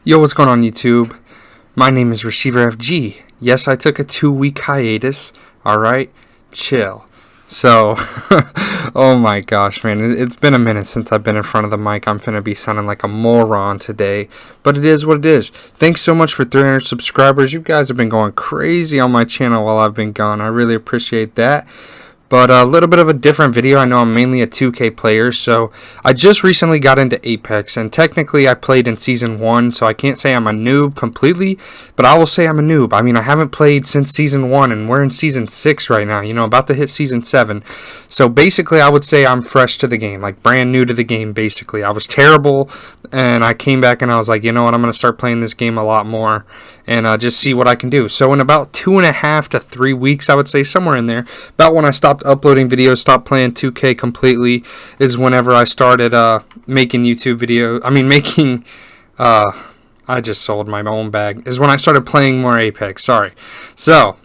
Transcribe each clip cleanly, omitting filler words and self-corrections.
Yo, what's going on YouTube? My name is Receiver FG. Yes, I took a 2-week hiatus. Alright, chill. So, oh my gosh, man, it's been a minute since I've been in front of the mic. I'm finna be sounding like a moron today, but it is what it is. Thanks so much for 300 subscribers. You guys have been going crazy on my channel while I've been gone. I really appreciate that. But a little bit of a different video. I know I'm mainly a 2K player, so I just recently got into Apex, and technically I played in Season 1, so I can't say I'm a noob completely, but I will say I'm a noob. I mean, I haven't played since Season 1, and we're in Season 6 right now, about to hit Season 7. So basically, I would say I'm fresh to the game, like brand new to the game, basically. I was terrible, and I came back and I was like, you know what, I'm going to start playing this game a lot more, and just see what I can do. So in about 2.5 to 3 weeks, I would say, somewhere in there, about when I stopped uploading videos, stopped playing 2K completely, is whenever I started making YouTube videos. I just sold my own bag. Is when I started playing more Apex. Sorry. So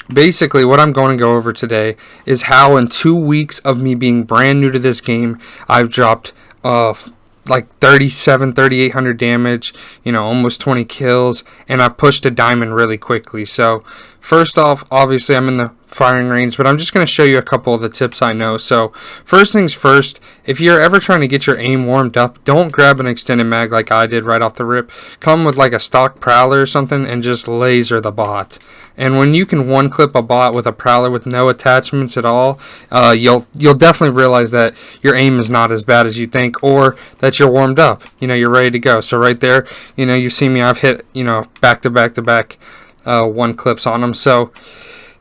basically, what I'm going to go over today is how in 2 weeks of me being brand new to this game, I've dropped like 3,800 damage, almost 20 kills, and I've pushed a diamond really quickly. So first off, obviously I'm in the firing range, but I'm just going to show you a couple of the tips I know. So first things first, if you're ever trying to get your aim warmed up, don't grab an extended mag like I did right off the rip. Come with like a stock prowler or something and just laser the bot. And when you can one clip a bot with a prowler with no attachments at all, you'll definitely realize that your aim is not as bad as you think, or that you're warmed up. You're ready to go. So right there, you see me. I've hit back to back to back one clips on them. So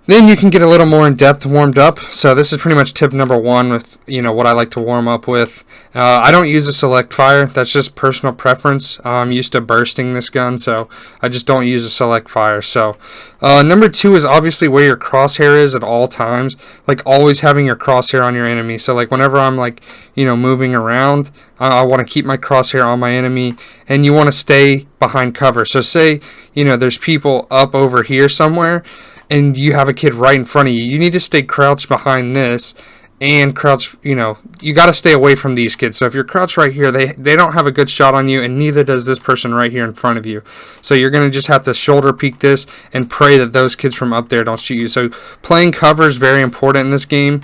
then you can get a little more in depth warmed up. So this is pretty much tip number one with what I like to warm up with. I don't use a select fire. That's just personal preference. I'm used to bursting this gun, so I just don't use a select fire. So number two is obviously where your crosshair is at all times. Like always having your crosshair on your enemy. So like whenever I'm like moving around, I want to keep my crosshair on my enemy, and you want to stay behind cover. So say there's people up over here somewhere, and you have a kid right in front of you. You need to stay crouched behind this and crouch, you got to stay away from these kids. So if you're crouched right here, they don't have a good shot on you, and neither does this person right here in front of you. So you're going to just have to shoulder peek this and pray that those kids from up there don't shoot you. So playing cover is very important in this game.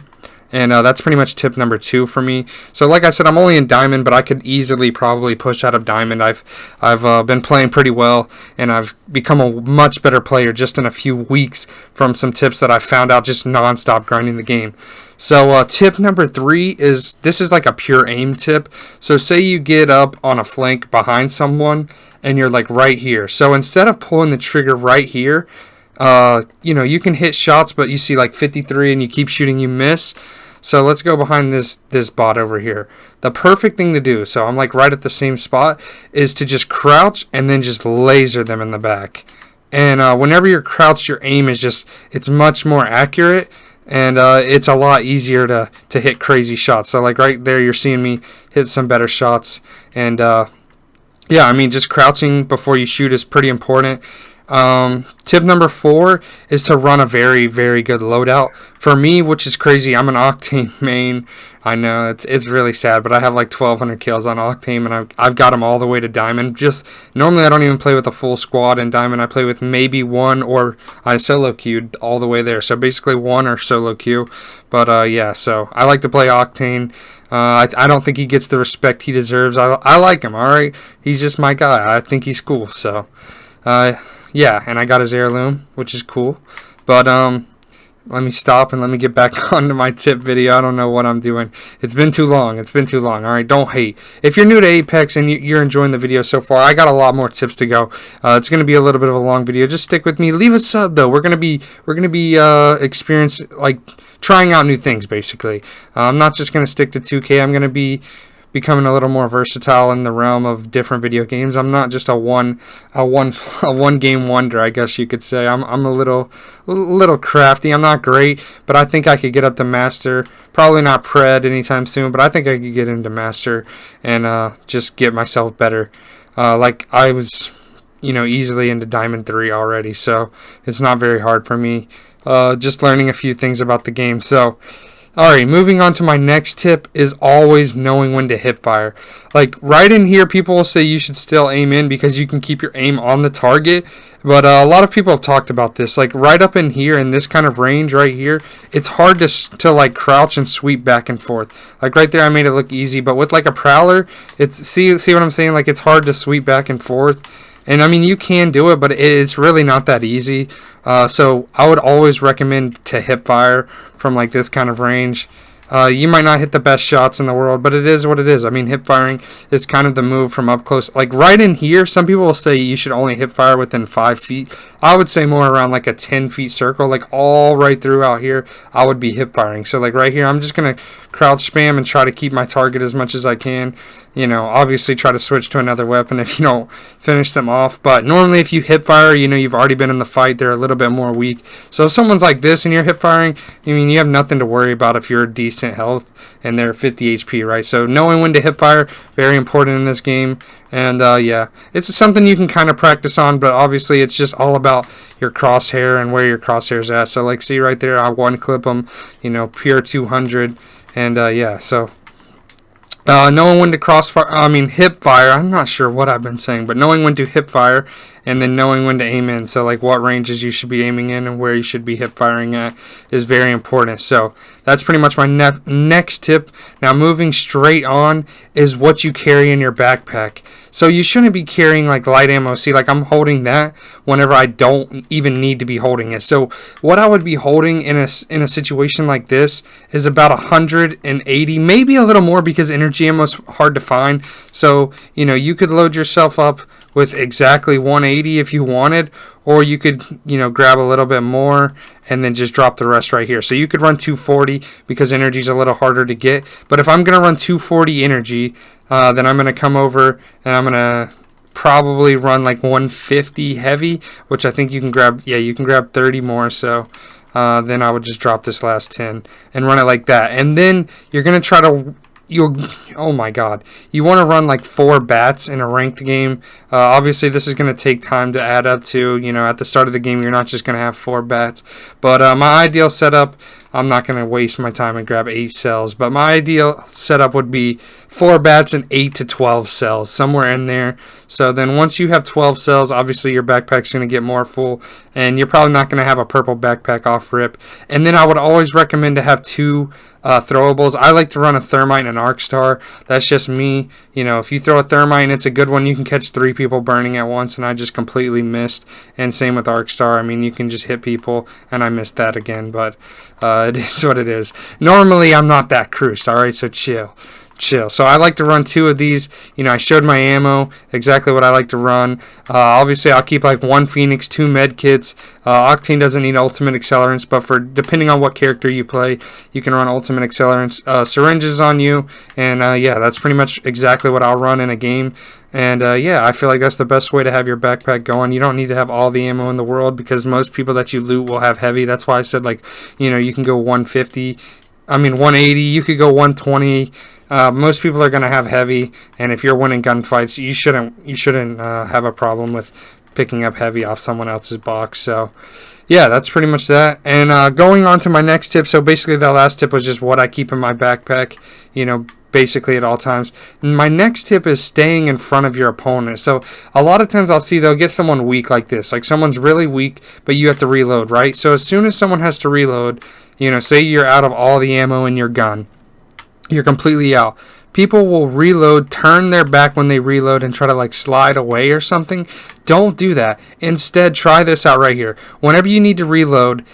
And that's pretty much tip number two for me. So like I said, I'm only in diamond, but I could easily probably push out of diamond. I've been playing pretty well, and I've become a much better player just in a few weeks from some tips that I found out just non-stop grinding the game. So tip number three is, this is like a pure aim tip. So say you get up on a flank behind someone, and you're like right here. So instead of pulling the trigger right here, you can hit shots, but you see like 53 and you keep shooting, you miss. So let's go behind this bot over here. The perfect thing to do, so I'm like right at the same spot, is to just crouch and then just laser them in the back. And whenever you're crouched, your aim is it's much more accurate, and it's a lot easier to hit crazy shots. So like right there, you're seeing me hit some better shots. And yeah, I mean, just crouching before you shoot is pretty important. Tip number four is to run a very, very good loadout. For me, which is crazy, I'm an Octane main. I know it's really sad, but I have like 1,200 kills on Octane, and I've got them all the way to diamond. Just normally I don't even play with a full squad in diamond. I play with maybe one, or I solo queued all the way there. So basically one or solo queue. But yeah, so I like to play Octane. I don't think he gets the respect he deserves. I like him. All right, he's just my guy. I think he's cool. So. Yeah, and I got his heirloom, which is cool. But let me stop and let me get back onto my tip video. I don't know what I'm doing. It's been too long. All right, don't hate. If you're new to Apex and you're enjoying the video so far, I got a lot more tips to go. It's going to be a little bit of a long video. Just stick with me. Leave a sub though. We're going to be trying out new things basically. I'm not just going to stick to 2K. I'm going to be becoming a little more versatile in the realm of different video games. I'm not just a one game wonder, I guess you could say. I'm a little crafty. I'm not great, but I think I could get up to master. Probably not pred anytime soon, but I think I could get into master and just get myself better. Like I was, easily into diamond 3 already, so it's not very hard for me. Just learning a few things about the game. So Alright, moving on to my next tip is always knowing when to hip fire. Like, right in here, people will say you should still aim in because you can keep your aim on the target. But a lot of people have talked about this. Like, right up in here, in this kind of range right here, it's hard to like, crouch and sweep back and forth. Like, right there, I made it look easy. But with, like, a prowler, see what I'm saying? Like, it's hard to sweep back and forth. And I mean, you can do it, but it's really not that easy. So I would always recommend to hip fire from like this kind of range. You might not hit the best shots in the world, but it is what it is. I mean, hip firing is kind of the move from up close. Like right in here, some people will say you should only hip fire within 5 feet. I would say more around like a 10 feet circle, like all right through out here, I would be hip firing. So like right here, I'm just going to crouch spam and try to keep my target as much as I can. You know, obviously try to switch to another weapon if you don't finish them off. But normally if you hip fire, you know, you've already been in the fight. They're a little bit more weak. So if someone's like this and you're hip firing, I mean, you have nothing to worry about if you're decent health and they're 50 HP, right? So knowing when to hip fire, very important in this game. And yeah, it's something you can kind of practice on, but obviously it's just all about your crosshair and where your crosshair's at. So like, see right there, I one clip them, you know, pure 200. And yeah, so knowing when to hip fire. I'm not sure what I've been saying, but knowing when to hip fire and then knowing when to aim in. So like what ranges you should be aiming in and where you should be hip firing at is very important. So that's pretty much my next tip. Now moving straight on is what you carry in your backpack. So you shouldn't be carrying like light ammo. See, like I'm holding that whenever I don't even need to be holding it. So what I would be holding in a situation like this is about 180, maybe a little more because energy ammo is hard to find. So, you know, you could load yourself up with exactly 180 if you wanted, or you could, you know, grab a little bit more and then just drop the rest right here. So you could run 240 because energy is a little harder to get. But if I'm going to run 240 energy, then I'm going to come over and I'm going to probably run like 150 heavy, which I think you can grab. Yeah, you can grab 30 more. So then I would just drop this last 10 and run it like that. And then you're going to try to oh my god, you want to run like 4 bats in a ranked game. Obviously this is going to take time to add up to, you know, at the start of the game you're not just going to have 4 bats, but my ideal setup, I'm not going to waste my time and grab 8 cells, but my ideal setup would be 4 bats and 8 to 12 cells, somewhere in there. So then once you have 12 cells, obviously your backpack's going to get more full, and you're probably not going to have a purple backpack off rip. And then I would always recommend to have 2 throwables. I like to run a thermite and an arc star. That's just me. You know, if you throw a thermite and it's a good one, you can catch 3 people burning at once, and I just completely missed. And same with arc star. I mean, you can just hit people, and I missed that again, but it is what it is. Normally, I'm not that cruised, alright, so chill. So I like to run 2 of these. You know, I showed my ammo, exactly what I like to run. Obviously, I'll keep like 1 Phoenix, 2 med kits. Octane doesn't need ultimate accelerants, but for depending on what character you play, you can run ultimate accelerants. Syringes on you, and yeah, that's pretty much exactly what I'll run in a game. And yeah, I feel like that's the best way to have your backpack going. You don't need to have all the ammo in the world because most people that you loot will have heavy. That's why I said, like, you know, you can go 150. I mean 180. You could go 120. Most people are going to have heavy, and if you're winning gunfights, you shouldn't have a problem with picking up heavy off someone else's box. So yeah, that's pretty much that. And going on to my next tip, so basically that last tip was just what I keep in my backpack, you know, basically at all times. My next tip is staying in front of your opponent. So a lot of times I'll see they'll get someone weak like this, like someone's really weak, but you have to reload, right? So as soon as someone has to reload, you know, say you're out of all the ammo in your gun, you're completely out. People will reload, turn their back when they reload, and try to like slide away or something. Don't do that. Instead, try this out right here. Whenever you need to reload,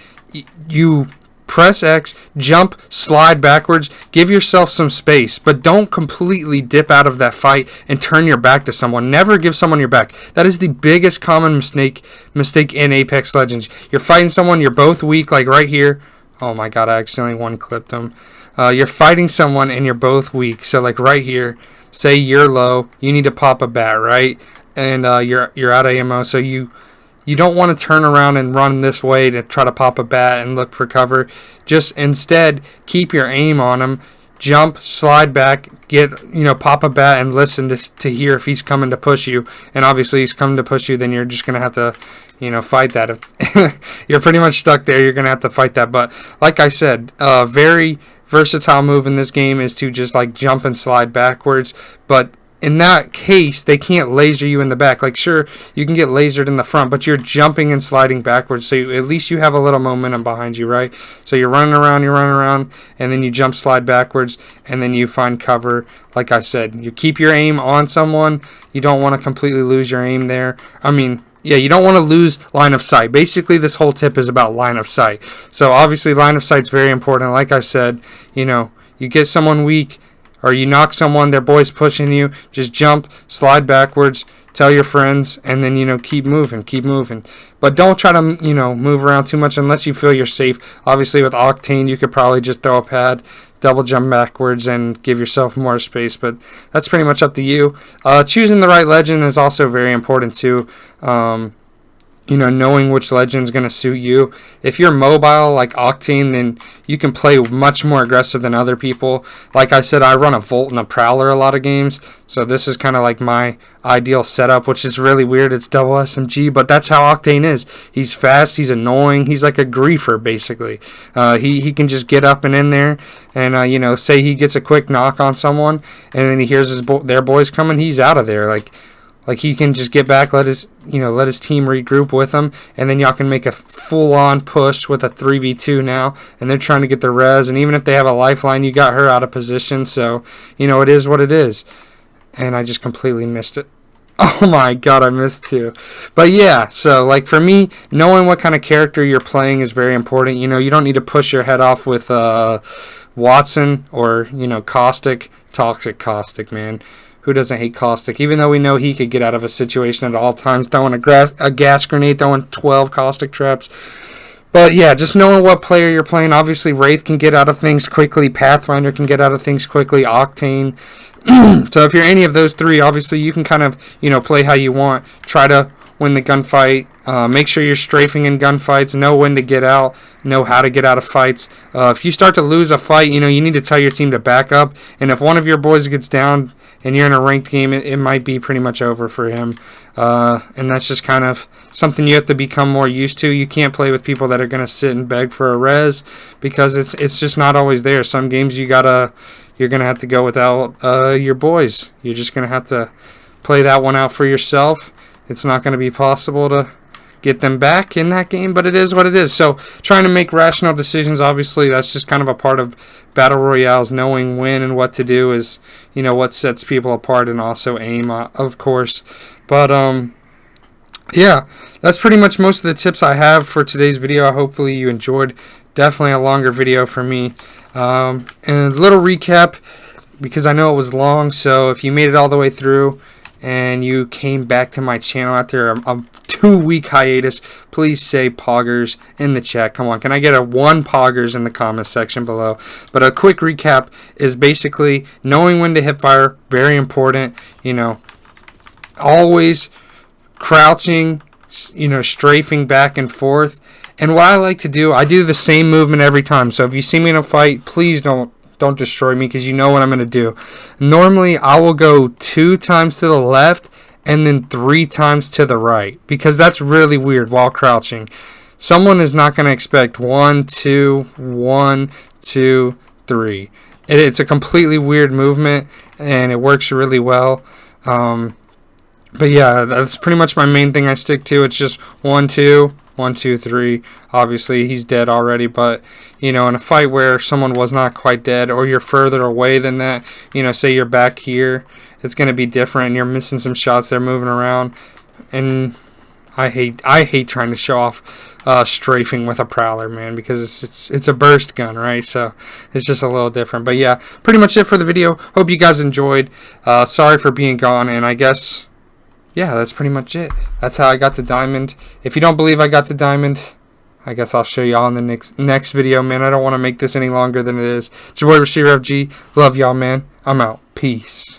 you press X, jump, slide backwards, give yourself some space, but don't completely dip out of that fight and turn your back to someone. Never give someone your back. That is the biggest common mistake in Apex Legends. You're fighting someone, you're both weak, like right here. Oh my god, I accidentally one-clipped them. You're fighting someone and you're both weak. So like right here, say you're low, you need to pop a bat, right? And you're out of ammo, so you don't want to turn around and run this way to try to pop a bat and look for cover. Just instead keep your aim on him, jump, slide back, pop a bat and listen to hear if he's coming to push you. And obviously he's coming to push you, then you're just gonna have to, fight that. If you're pretty much stuck there, you're gonna have to fight that. But like I said, very versatile move in this game is to just like jump and slide backwards, but in that case, they can't laser you in the back. Like, sure, you can get lasered in the front, but you're jumping and sliding backwards, so at least you have a little momentum behind you, right? So you're running around, and then you jump, slide backwards, and then you find cover. Like I said, you keep your aim on someone. You don't want to completely lose your aim there. Yeah, you don't want to lose line of sight. Basically, this whole tip is about line of sight. So obviously, line of sight is very important. Like I said, you get someone weak, or you knock someone, their boy's pushing you, just jump, slide backwards, tell your friends, and then, keep moving. But don't try to, move around too much unless you feel you're safe. Obviously, with Octane, you could probably just throw a pad, double jump backwards, and give yourself more space. But that's pretty much up to you. Choosing the right legend is also very important, too. Knowing which legend's going to suit you. If you're mobile like Octane, then you can play much more aggressive than other people. Like I said, I run a Volt and a Prowler a lot of games, so this is kind of like my ideal setup, which is really weird. It's double SMG, but that's how Octane is. He's fast, he's annoying, he's like a griefer, basically. He can just get up and in there, and, say he gets a quick knock on someone, and then he hears their boys coming, he's out of there. Like he can just get back, let his team regroup with him, and then y'all can make a full-on push with a 3v2 now, and they're trying to get the res, and even if they have a lifeline, you got her out of position, so, it is what it is. And I just completely missed it. Oh my god, I missed two. But yeah, so like for me, knowing what kind of character you're playing is very important. You don't need to push your head off with Watson or, Caustic. Toxic Caustic, man. Who doesn't hate Caustic? Even though we know he could get out of a situation at all times, throwing a gas grenade, throwing 12 Caustic traps. But yeah, just knowing what player you're playing. Obviously, Wraith can get out of things quickly. Pathfinder can get out of things quickly. Octane. So if you're any of those three, obviously you can kind of, play how you want. Try to win the gunfight. Make sure you're strafing in gunfights. Know when to get out. Know how to get out of fights. If you start to lose a fight, you need to tell your team to back up. And if one of your boys gets down and you're in a ranked game, it might be pretty much over for him. And that's just kind of something you have to become more used to. You can't play with people that are going to sit and beg for a res because it's just not always there. Some games you're going to have to go without your boys. You're just going to have to play that one out for yourself. It's not going to be possible to get them back in that game, but it is what it is. So trying to make rational decisions, obviously, that's just kind of a part of Battle Royales. Knowing when and what to do is, what sets people apart, and also aim, of course. But, yeah, that's pretty much most of the tips I have for today's video. Hopefully you enjoyed. Definitely a longer video for me. And a little recap, because I know it was long, so if you made it all the way through and you came back to my channel after a 2-week hiatus, please say poggers in the chat. Come on, can I get a 1 poggers in the comments section below? But a quick recap is basically knowing when to hip fire, very important. Always crouching, strafing back and forth. And what I like to do, I do the same movement every time. So if you see me in a fight, please don't destroy me, because you know what I'm going to do. Normally, I will go 2 times to the left and then 3 times to the right, because that's really weird while crouching. Someone is not going to expect 1, 2, 1, 2, 3. It's a completely weird movement, and it works really well. But yeah, that's pretty much my main thing I stick to. It's just 1, 2, 1, 2, 3. Obviously, he's dead already, but, in a fight where someone was not quite dead, or you're further away than that, say you're back here, it's going to be different, and you're missing some shots, they're moving around, and I hate trying to show off strafing with a Prowler, man, because it's a burst gun, right? So it's just a little different. But yeah, pretty much it for the video. Hope you guys enjoyed. Sorry for being gone, and I guess, yeah, that's pretty much it. That's how I got to Diamond. If you don't believe I got to Diamond, I guess I'll show y'all in the next video, man. I don't want to make this any longer than it is. It's your boy, Receiver FG. Love y'all, man. I'm out. Peace.